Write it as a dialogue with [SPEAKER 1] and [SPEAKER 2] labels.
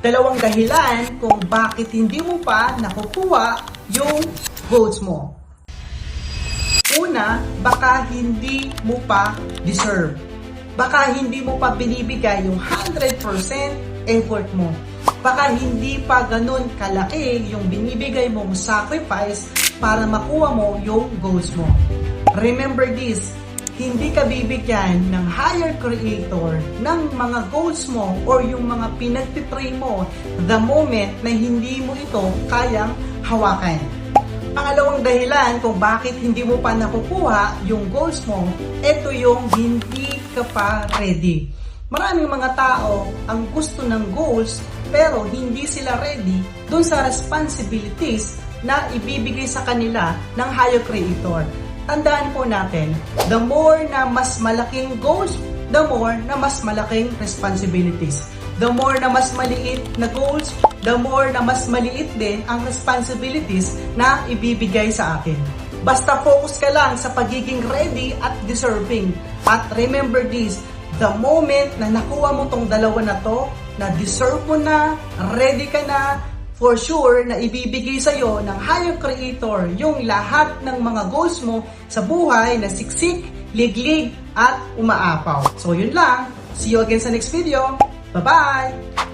[SPEAKER 1] Dalawang dahilan kung bakit hindi mo pa nakukuha yung goals mo. Una, baka hindi mo pa deserve. Baka hindi mo pa binibigay yung 100% effort mo. Baka hindi pa ganun kalaki yung binibigay mong sacrifice para makuha mo yung goals mo. Remember this, hindi ka bibigyan ng higher creator ng mga goals mo or yung mga pinagpipray mo the moment na hindi mo ito kayang hawakan. Pangalawang dahilan kung bakit hindi mo pa nakukuha yung goals mo, ito yung hindi ka pa ready. Maraming mga tao ang gusto ng goals pero hindi sila ready dun sa responsibilities na ibibigay sa kanila ng higher creator. Tandaan po natin, the more na mas malaking goals, the more na mas malaking responsibilities. The more na mas maliit na goals, the more na mas maliit din ang responsibilities na ibibigay sa akin. Basta focus ka lang sa pagiging ready at deserving. At remember this, the moment na nakuha mo tong dalawa na to, na deserve mo na, ready ka na, for sure na ibibigay sa'yo ng higher creator yung lahat ng mga goals mo sa buhay na siksik, liglig, at umaapaw. So yun lang. See you again sa next video. Bye-bye!